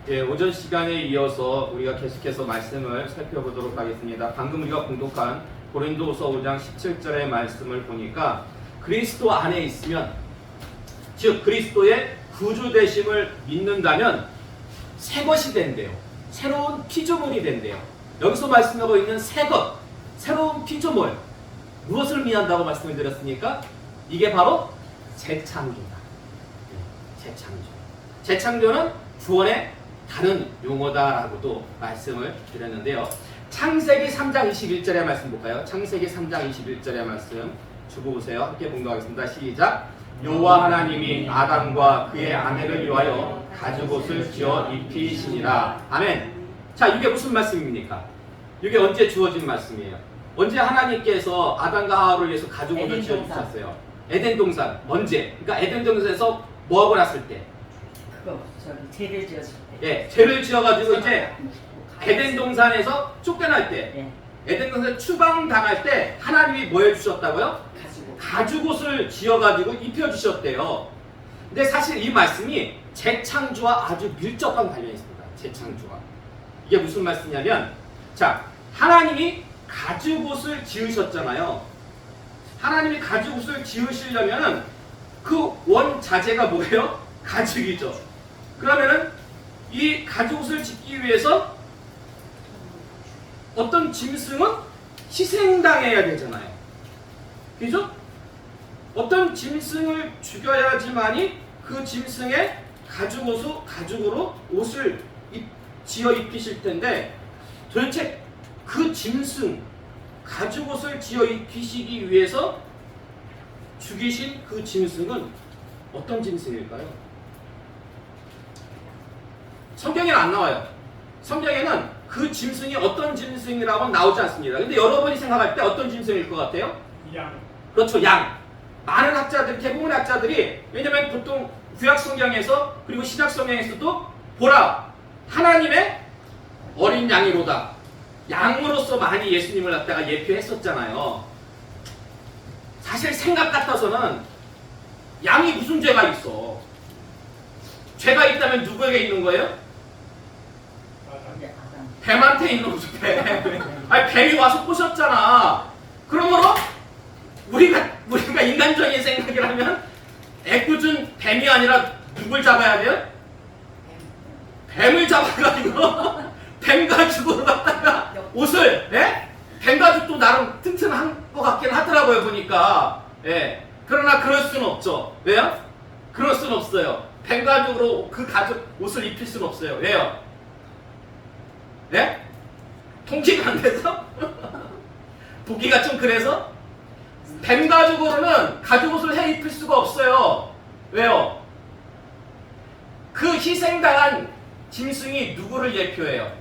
예, 오전 시간에 이어서 우리가 계속해서 말씀을 살펴보도록 하겠습니다. 방금 우리가 공독한 고린도후서 5장 17절의 말씀을 보니까 그리스도 안에 있으면, 즉 그리스도의 구주 되심을 믿는다면 새 것이 된대요. 새로운 피조물이 된대요. 여기서 말씀하고 있는 새 것, 새로운 피조물, 무엇을 의미한다고 말씀을 드렸습니까? 이게 바로 재창조다. 재창조. 재창조는 구원의 다른 용어다라고도 말씀을 드렸는데요. 창세기 3장 21절의 말씀 볼까요? 창세기 3장 21절의 말씀 주고 보세요. 함께 봉독하겠습니다. 시작. 여호와 하나님이 아담과 그의 아내를 위하여 가죽옷을 지어 입히시니라. 아멘. 자, 이게 무슨 말씀입니까? 이게 언제 주어진 말씀이에요? 언제 하나님께서 아담과 하와를 위해서 가죽옷을 지어 입히셨어요? 에덴 동산. 언제? 그러니까 에덴 동산에서 뭐 하고 났을 때? 죄를 지었을 때. 예, 죄를 지어가지고 이제 에덴 동산에서 쫓겨날 때, 에덴 동산 추방당할 때 하나님이 뭐 해주셨다고요? 가죽옷을 지어가지고 입혀주셨대요. 근데 사실 이 말씀이 재창조와 아주 밀접한 관련이 있습니다. 재창조와. 이게 무슨 말씀이냐면, 자, 하나님이 가죽옷을 지으셨잖아요. 하나님이 가죽옷을 지으시려면은 그 원자재가 뭐예요? 가죽이죠. 그러면은 이 가죽옷을 짓기 위해서 어떤 짐승은 희생당해야 되잖아요. 그죠? 어떤 짐승을 죽여야지만이 그 짐승의 가죽으로 옷을 지어 입히실 텐데, 도대체 그 짐승, 가죽옷을 지어 입히시기 위해서 죽이신 그 짐승은 어떤 짐승일까요? 성경에는 안 나와요. 성경에는 그 짐승이 어떤 짐승이라고는 나오지 않습니다. 근데 여러분이 생각할 때 어떤 짐승일 것 같아요? 양. 그렇죠, 양. 많은 학자들, 대부분의 학자들이, 왜냐면 보통 구약 성경에서 그리고 신약 성경에서도 보라, 하나님의 어린 양이로다. 양으로서 많이 예수님을 갖다가 예표했었잖아요. 사실 생각 같아서는 양이 무슨 죄가 있어? 죄가 있다면 누구에게 있는 거예요? 뱀한테 있는 거죠, 뱀. 아니, 뱀이 와서 꼬셨잖아. 그러므로 우리가 인간적인 생각이라면 애꿎은 뱀이 아니라 누굴 잡아야 돼요? 뱀을 잡아가지고 뱀 가죽으로 갖다가 옷을, 예? 뱀 가죽도 나름 튼튼한 것 같긴 하더라고요, 보니까. 예. 그러나 그럴 수는 없죠. 왜요? 그럴 수는 없어요. 뱀 가죽으로 그 가죽 옷을 입힐 수는 없어요. 왜요? 네? 통기가 안 돼서? 보기가 좀 그래서? 뱀 가죽으로는 가죽 옷을 해 입힐 수가 없어요. 왜요? 그 희생당한 짐승이 누구를 예표해요?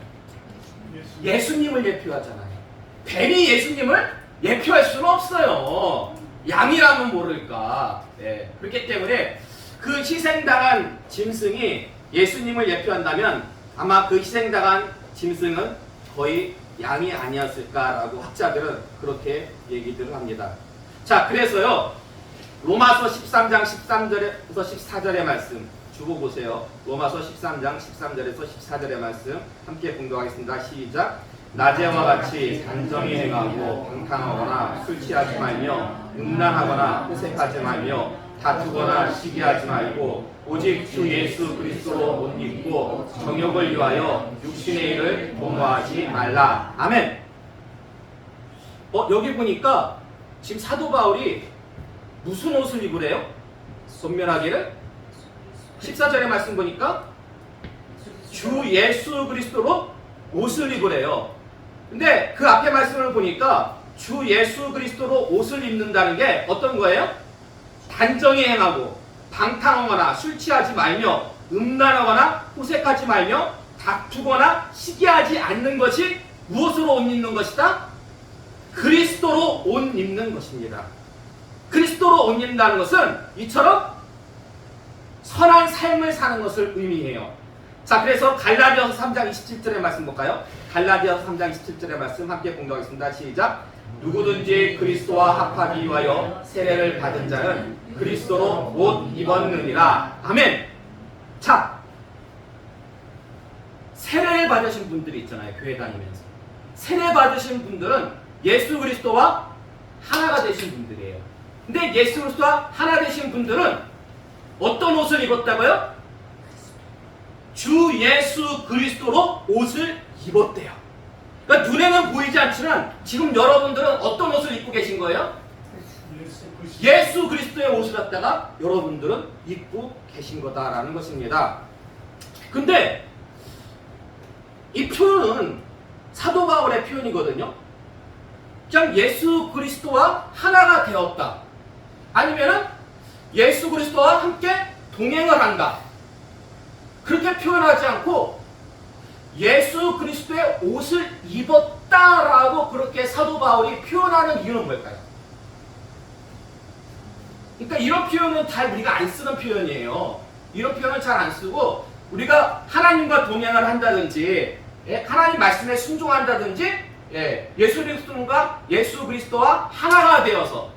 예수님을 예표하잖아요. 뱀이 예수님을 예표할 수는 없어요. 양이라면 모를까. 네. 그렇기 때문에 그 희생당한 짐승이 예수님을 예표한다면 아마 그 희생당한 짐승은 거의 양이 아니었을까라고 학자들은 그렇게 얘기들을 합니다. 자, 그래서요, 로마서 13장 13절에서 14절의 말씀 주고 보세요. 로마서 13장 13절에서 14절의 말씀 함께 봉독하겠습니다. 시작. 낮에와 같이 단정히 행하고 방탕하거나 술 취하지 말며 음란하거나 호색하지 말며 다투거나 시기하지 말고 오직 주 예수 그리스도로 옷 입고 정욕을 위하여 육신의 일을 도모하지 말라. 아멘. 여기 보니까 지금 사도 바울이 무슨 옷을 입으래요? 손면하기를? 14절의 말씀 보니까 주 예수 그리스도로 옷을 입으래요. 근데 그 앞에 말씀을 보니까 주 예수 그리스도로 옷을 입는다는 게 어떤 거예요? 단정히 행하고 방탕하거나 술 취하지 말며 음란하거나 호색하지 말며 다투거나 시기하지 않는 것이 무엇으로 옷 입는 것이다? 그리스도로 옷 입는 것입니다. 그리스도로 옷 입는다는 것은 이처럼 선한 삶을 사는 것을 의미해요. 자, 그래서 갈라디아서 3장 27절의 말씀 볼까요? 갈라디아서 3장 27절의 말씀 함께 공독하겠습니다. 시작. 누구든지 그리스도와 합하기 위하여 세례를 받은 자는 그리스도로 옷 입었느니라. 아멘. 자, 받으신 분들이 있잖아요. 교회 다니면서. 세례 받으신 분들은 예수 그리스도와 하나가 되신 분들이에요. 근데 예수 그리스도와 하나 되신 분들은 어떤 옷을 입었다고요? 주 예수 그리스도로 옷을 입었대요. 그러니까 눈에는 보이지 않지만 지금 여러분들은 어떤 옷을 입고 계신 거예요? 예수 그리스도의 옷을 갖다가 여러분들은 입고 계신 거다라는 것입니다. 근데 이 표현은 사도 바울의 표현이거든요. 그냥 예수 그리스도와 하나가 되었다. 아니면은 예수 그리스도와 함께 동행을 한다. 그렇게 표현하지 않고 예수 그리스도의 옷을 입었다라고 그렇게 사도 바울이 표현하는 이유는 뭘까요? 그러니까 이런 표현은 잘 우리가 안 쓰는 표현이에요. 이런 표현은 잘 안 쓰고 우리가 하나님과 동행을 한다든지 하나님 말씀에 순종한다든지 예수 그리스도와 하나가 되어서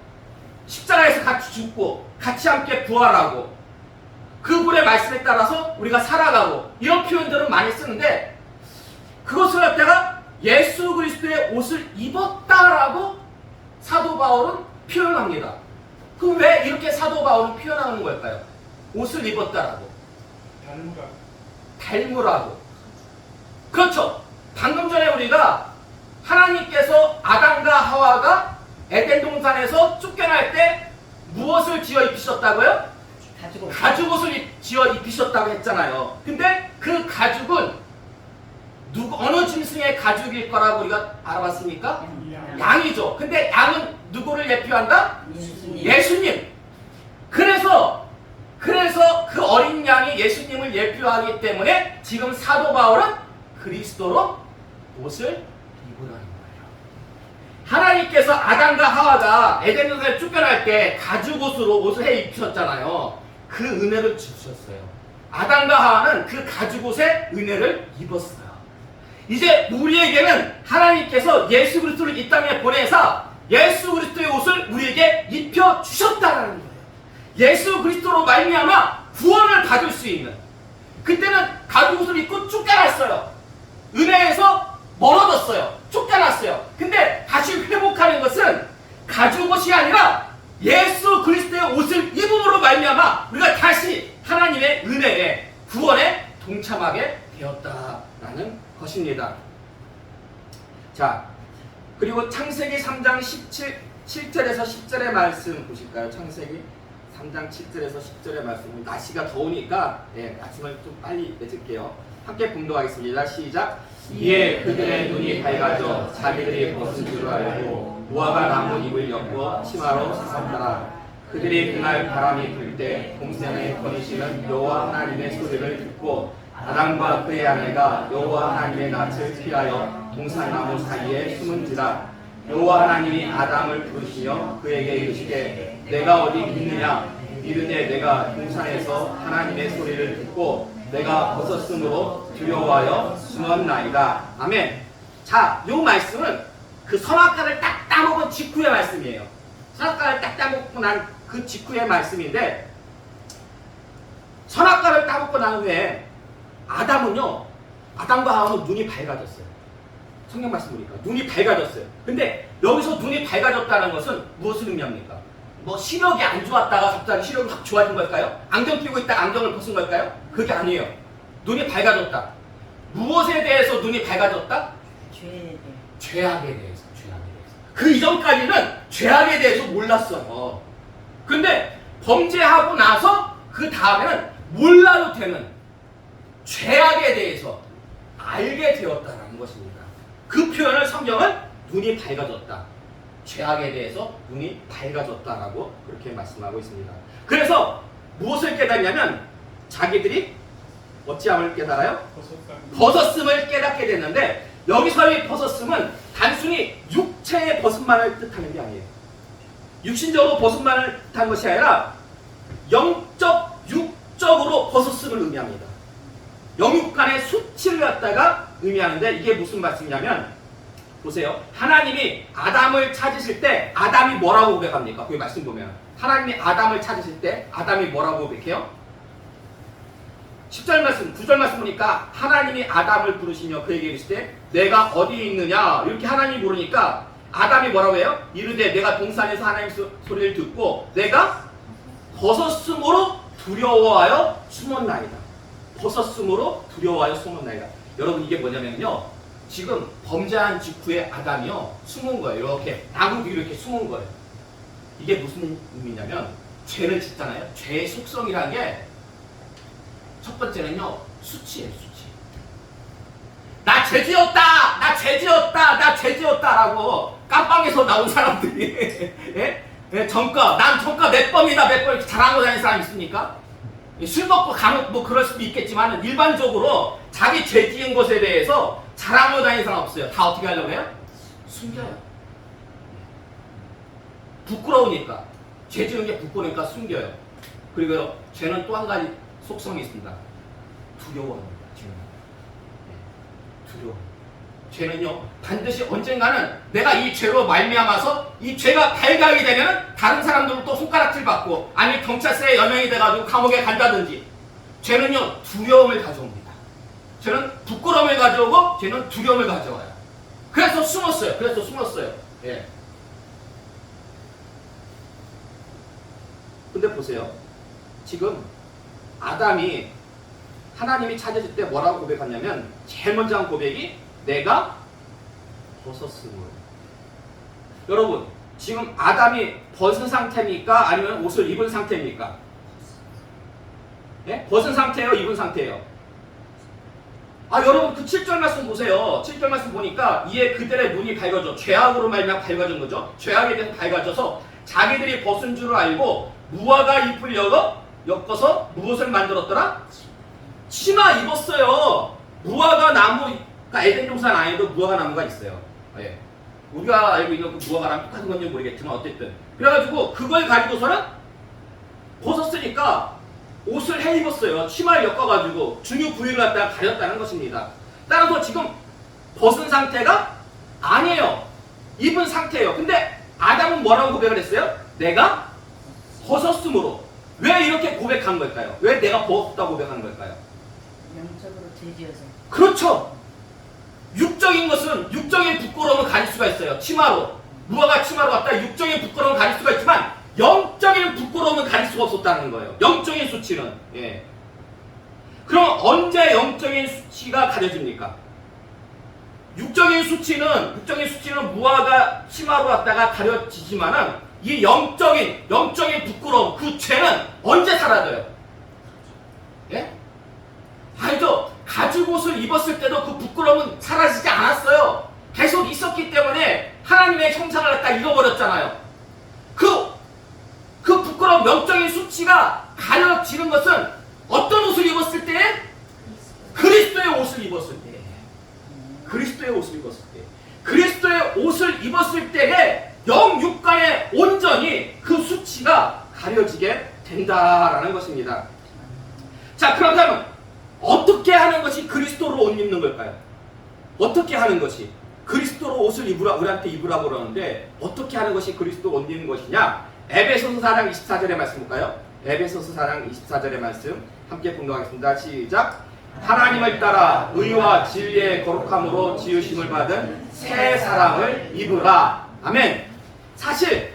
십자가에서 같이 죽고 같이 함께 부활하고 그분의 말씀에 따라서 우리가 살아가고 이런 표현들은 많이 쓰는데 그것을 갖다가 예수 그리스도의 옷을 입었다라고 사도 바울은 표현합니다. 그럼 왜 이렇게 사도 바울은 표현하는 걸까요? 옷을 입었다라고. 닮으라고. 그렇죠. 방금 전에 우리가 하나님께서 아담과 하와가 에덴 동산에서 쫓겨날 때 무엇을 지어 입히셨다고요? 가죽옷을 지어 입히셨다고 했잖아요. 근데 그 가죽은 어느 짐승의 가죽일 거라고 우리가 알아봤습니까? 양이죠. 근데 양은 누구를 예표한다? 예수님. 그래서 그 어린 양이 예수님을 예표하기 때문에 지금 사도 바울은 그리스도로 옷을 입으라는 거예요. 하나님께서 아담과 하와가 에덴 동산에 쫓겨날 때 가죽옷으로 옷을 해 입히셨잖아요. 그 은혜를 주셨어요. 아담과 하와는 그 가죽옷의 은혜를 입었어요. 이제 우리에게는 하나님께서 예수 그리스도를 이 땅에 보내사 예수 그리스도의 옷을 우리에게 입혀 주셨다라는 거예요. 예수 그리스도로 말미암아 구원을 받을 수 있는. 그때는 가죽옷을 입고 쫓겨났어요. 은혜에서 멀어졌어요. 쫓겨났어요. 근데 다시 회복하는 것은 가죽옷이 아니라 예수 그리스도의 옷을 입음으로 말미암아 우리가 다시 하나님의 은혜에 구원에 동참하게 되었다라는 것입니다. 자, 그리고 창세기 3장 7절에서 10절의 말씀 보실까요? 창세기 3장 7절에서 10절의 말씀. 날씨가 더우니까 말씀을 좀 빨리 맺을게요. 함께 봉독하겠습니다. 시작. 이에 그들의 눈이 밝아져 자기들이 벗은 줄 알고 무화과 나무 잎을 엮고 치마로 쌌더라. 그들이 그날 바람이 불 때 동산에 거니시는 여호와 하나님의 소리를 듣고 아담과 그의 아내가 여호와 하나님의 낯을 피하여 동산나무 사이에 숨은지라. 여호와 하나님이 아담을 부르시며 그에게 이르시되 내가 어디 있느냐. 이르되 내가 동산에서 하나님의 소리를 듣고 내가 벗었으므로 두려워하여 숨었나이다. 아멘. 자, 요 말씀은 그 선악과를 딱 따먹은 직후의 말씀이에요. 선악과를 딱 따먹고 난 그 직후의 말씀인데 선악과를 따먹고 난 후에 아담과 하와는 눈이 밝아졌어요. 성경 말씀 보니까 눈이 밝아졌어요. 근데 여기서 눈이 밝아졌다는 것은 무엇을 의미합니까? 뭐 시력이 안 좋았다가 갑자기 시력이 확 좋아진 걸까요? 안경 끼고 있다가 안경을 벗은 걸까요? 그게 아니에요. 눈이 밝아졌다. 무엇에 대해서 눈이 밝아졌다? 죄악에 대해서. 그 이전까지는 죄악에 대해서 몰랐어요. 근데 범죄하고 나서 그 다음에는 몰라도 되는 죄악에 대해서 알게 되었다는 것입니다. 그 표현을 성경은 눈이 밝아졌다. 죄악에 대해서 눈이 밝아졌다라고 그렇게 말씀하고 있습니다. 그래서 무엇을 깨닫냐면 자기들이 어찌함을 깨달아요? 벗었음을 깨닫게 됐는데 여기서의 벗었음은 단순히 육체의 벗음만을 뜻하는 게 아니에요. 육신적으로 벗음만을 뜻한 것이 아니라 육적으로 벗었음을 의미합니다. 영육 간의 수치를 갖다가 의미하는데 이게 무슨 말씀이냐면 보세요. 하나님이 아담을 찾으실 때 아담이 뭐라고 고백합니까? 거기 말씀 보면 하나님이 아담을 찾으실 때 아담이 뭐라고 고백해요? 10절 말씀, 9절 말씀 보니까 하나님이 아담을 부르시며 그에게 이르시되 내가 어디 있느냐 이렇게 하나님이 물으니까 아담이 뭐라고 해요? 이르되 내가 동산에서 하나님 소리를 듣고 내가 벗었으므로 두려워하여 숨었나이다. 벗었으므로 두려워하여 숨었나이다. 여러분 이게 뭐냐면요, 지금 범죄한 직후에 아담이요 숨은 거예요. 이렇게 나무 뒤로 이렇게 숨은 거예요. 이게 무슨 의미냐면 죄를 짓잖아요. 죄의 속성이라는 게 첫 번째는요 수치예요. 수치. 나 죄지었다, 나 죄지었다, 나 죄지었다라고 깜빵에서 나온 사람들이 예? 예, 전과 난 전과 몇 번이다 몇 번 이렇게 자랑하고 다니는 사람 있습니까? 술 먹고 간혹 뭐 그럴 수도 있겠지만 일반적으로 자기 죄 지은 것에 대해서 자랑하고 다니는 사람 없어요. 다 어떻게 하려고 해요? 숨겨요. 부끄러우니까. 죄 지은 게 부끄러우니까 숨겨요. 그리고 죄는 또 한 가지 속성이 있습니다. 두려워합니다. 죄는. 두려워. 죄는요 반드시 언젠가는 내가 이 죄로 말미암아서 이 죄가 발각이 되면 다른 사람들로 또 손가락질 받고 아니면 경찰서에 연행이 돼가지고 감옥에 간다든지, 죄는요 두려움을 가져옵니다. 죄는 부끄러움을 가져오고 죄는 두려움을 가져와요. 그래서 숨었어요. 예. 근데 보세요. 지금 아담이 하나님이 찾으실 때 뭐라고 고백하냐면 제일 먼저 한 고백이 내가 벗었으므로. 여러분 지금 아담이 벗은 상태입니까? 아니면 옷을 입은 상태입니까? 예? 벗은 상태예요? 입은 상태예요? 여러분 그 7절 말씀 보세요. 7절 말씀 보니까 이에 그들의 눈이 밝아져. 죄악으로 말미암아 밝아진 거죠. 죄악에 대해서 밝아져서 자기들이 벗은 줄을 알고 무화과 잎을 엮어서 무엇을 만들었더라? 치마 입었어요. 무화과 나무, 그러니까 에덴 동산 안에도 무화과 나무가 있어요. 예. 우리가 알고 있는 그 무화과랑 똑같은 건지 모르겠지만 어쨌든 그래가지고 그걸 가지고서는 벗었으니까 옷을 해 입었어요. 치마를 엮어가지고 중요 부위를 갖다가 가렸다는 것입니다. 따라서 지금 벗은 상태가 아니에요. 입은 상태예요. 근데 아담은 뭐라고 고백을 했어요? 내가 벗었으므로. 왜 이렇게 고백한 걸까요? 왜 내가 벗었다고 고백하는 걸까요? 영적으로 죄지어서. 그렇죠. 육적인 것은 육적인 부끄러움을 가질 수가 있어요. 치마로, 무화과 치마로 갖다 육적인 부끄러움을 가질 수가 있지만 영적인 부끄러움은 가질 수가 없었다는 거예요. 영적인 수치는. 예. 그럼 언제 영적인 수치가 가려집니까? 육적인 수치는 무화과 치마로 갖다가 가려지지만은 이 영적인 부끄러움, 그 죄는 언제 사라져요? 예? 알죠? 가죽 옷을 입었을 때도 그 부끄러움은 사라지지 않았어요. 계속 있었기 때문에 하나님의 형상을 갖다 잃어버렸잖아요. 그 부끄러움, 영적인 수치가 가려지는 것은 어떤 옷을 입었을 때? 그리스도의 옷을 입었을 때. 그리스도의 옷을 입었을 때에 영육간에 온전히 그 수치가 가려지게 된다라는 것입니다. 자, 그렇다면 어떻게 하는 것이 그리스도로 옷 입는 걸까요? 어떻게 하는 것이? 그리스도로 옷을 우리한테 입으라고 그러는데 어떻게 하는 것이 그리스도로 옷 입는 것이냐? 에베소서 4장 24절의 말씀 볼까요? 에베소서 4장 24절의 말씀 함께 봉독하겠습니다. 시작! 하나님을 따라 의와 진리의 거룩함으로 지으심을 받은 새 사람을 입으라. 아멘. 사실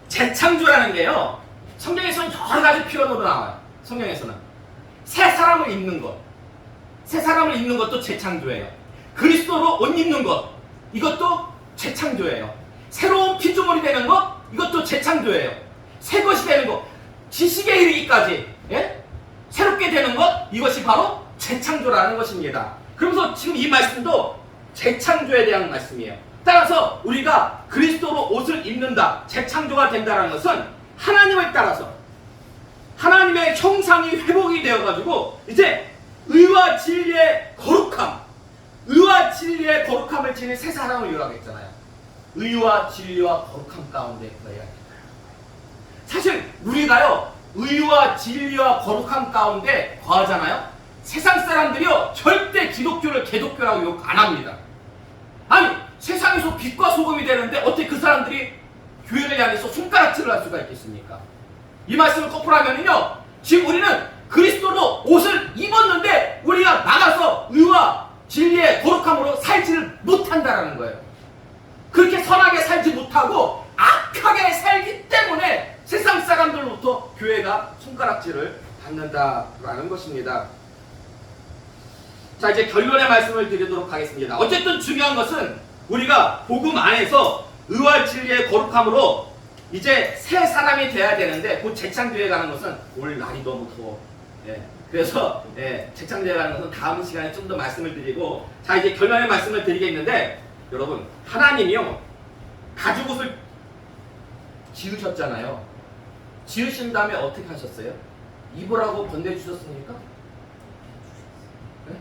재창조라는 게요, 성경에서는 여러 가지 표현으로 나와요. 성경에서는 새 사람을 입는 것도 재창조예요. 그리스도로 옷 입는 것, 이것도 재창조예요. 새로운 피조물이 되는 것, 이것도 재창조예요. 새 것이 되는 것, 지식에 이르기까지, 예? 새롭게 되는 것, 이것이 바로 재창조라는 것입니다. 그러면서 지금 이 말씀도 재창조에 대한 말씀이에요. 따라서 우리가 그리스도로 옷을 입는다, 재창조가 된다는 것은 하나님을 따라서 하나님의 형상이 회복이 되어가지고 이제 의와 진리의 거룩함을 지닌 새 사람을 이루라고 했잖아요. 의와 진리와 거룩함 가운데 거해야 된다. 사실 우리가요, 의와 진리와 거룩함 가운데 거하잖아요. 세상 사람들이요 절대 기독교를 개독교라고 욕 안 합니다. 아니, 세상에서 빛과 소금이 되는데 어떻게 그 사람들이 교회를 향해서 손가락질을 할 수가 있겠습니까? 이 말씀을 거꾸로 하면은요, 지금 우리는 그리스도로 옷을 입었는데 우리가 나가서 의와 진리의 거룩함으로 살지를 못한다라는 거예요. 그렇게 선하게 살지 못하고 악하게 살기 때문에 세상 사람들로부터 교회가 손가락질을 받는다라는 것입니다. 자, 이제 결론의 말씀을 드리도록 하겠습니다. 어쨌든 중요한 것은 우리가 복음 안에서 의와 진리의 거룩함으로 이제 새 사람이 돼야 되는데 곧 재창조에 가는 것은 오늘 날이 너무 더워. 그래서 재창조에 가는 것은 다음 시간에 좀 더 말씀을 드리고, 자, 이제 결론의 말씀을 드리겠는데, 여러분, 하나님이요 가죽옷을 지으셨잖아요. 지으신 다음에 어떻게 하셨어요? 입으라고 건네주셨습니까? 네?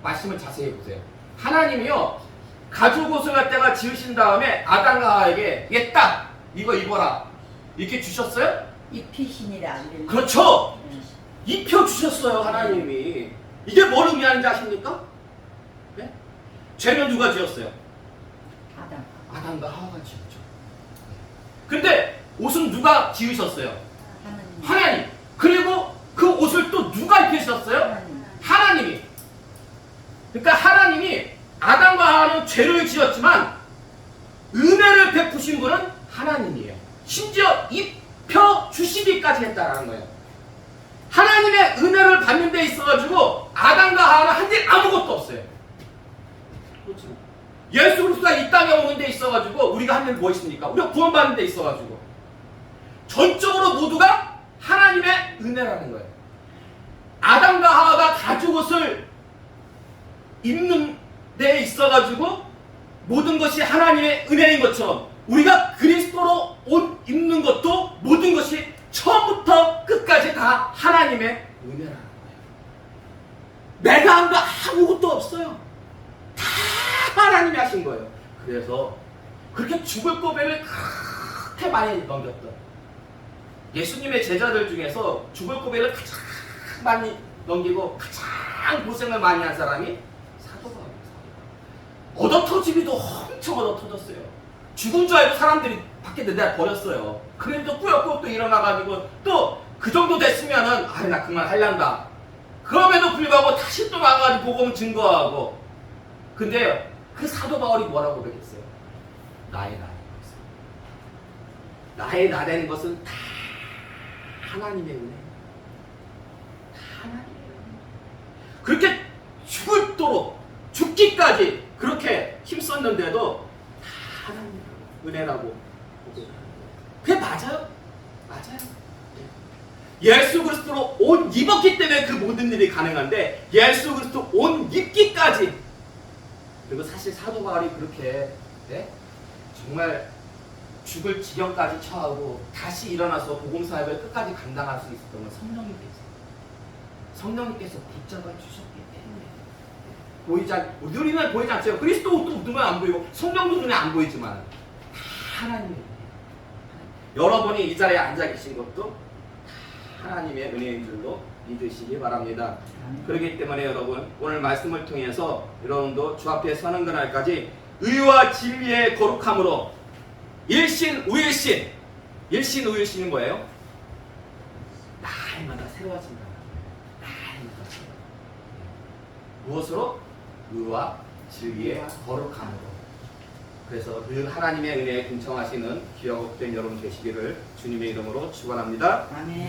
말씀을 자세히 보세요. 하나님이요 가죽옷을 갖다가 지으신 다음에 아담과 하와에게 얘 딱 이거 입어라 이렇게 주셨어요? 입히시니라 안 되는. 그렇죠. 입혀주셨어요. 하나님이. 이게 뭘 의미하는지 아십니까? 네? 죄는 누가 지었어요? 아담. 아담과 하와가 지었죠. 근데 옷은 누가 지으셨어요? 하나님. 하나님. 그리고 그 옷을 또 누가 입히셨어요? 하나님. 하나님이. 그러니까 하나님이 아담과 하와는 죄를 지었지만 은혜를 베푸신 분은 하나님이에요. 심지어 입혀 주시기까지 했다라는 거예요. 하나님의 은혜를 받는 데 있어가지고 아담과 하와는 한 일 아무것도 없어요. 그렇죠. 예수 그리스도가 이 땅에 오는 데 있어가지고 우리가 한 일 뭐 있습니까? 우리가 구원받는 데 있어가지고 전적으로 모두가 하나님의 은혜라는 거예요. 아담과 하와가 가죽옷을 입는 데 있어가지고 모든 것이 하나님의 은혜인 것처럼 우리가 그리스도로 옷 입는 것도 모든 것이 처음부터 끝까지 다 하나님의 은혜라는 거예요. 내가 한 거 아무것도 없어요. 다 하나님이 하신 거예요. 그래서 그렇게 죽을 고배를 그렇게 많이 넘겼던 예수님의 제자들 중에서 죽을 고배를 가장 많이 넘기고 가장 고생을 많이 한 사람이 사도 바울이에요. 얻어터지기도 엄청 얻어터졌어요. 죽은 줄 알고 사람들이 밖에 내다 버렸어요. 그런데 또 꾸역꾸역 또 일어나가지고 또 그 정도 됐으면은 나 그만 할란다. 그럼에도 불구하고 다시 또 나가가지고 복음 증거하고. 근데 그 사도 바울이 뭐라고 그러겠어요? 나의 나라는 것은 다 하나님의 은혜. 다 하나님의 은혜. 그렇게 죽을도록 죽기까지 그렇게 힘썼는데도 다 하나님의 은혜라고 보고. 그게 맞아요. 맞아요. 예수 그리스도로 옷 입었기 때문에 그 모든 일이 가능한데 예수 그리스도 옷 입기까지. 그리고 사실 사도 바울이 그렇게 정말 죽을 지경까지 처하고 다시 일어나서 복음 사역을 끝까지 감당할 수 있었던 건 성령님께서 붙잡아 주셨기 때문에. 우리는 보이지 않죠. 그리스도 옷도 눈에 안 보이고 성령도 눈에 안 보이지만 하나님의 은혜. 여러분이 이 자리에 앉아 계신 것도 하나님의 은혜인 줄로 믿으시기 바랍니다. 그렇기 때문에 여러분 오늘 말씀을 통해서 여러분도 주 앞에 서는 그날까지 의와 진리의 거룩함으로 일신 우일신. 일신 우일신이 뭐예요? 날마다 새로워진다. 날마다. 무엇으로? 의와 진리의 거룩함으로. 그래서 그 하나님의 은혜에 근청하시는 귀하고 된 여러분 되시기를 주님의 이름으로 축원합니다. 아멘.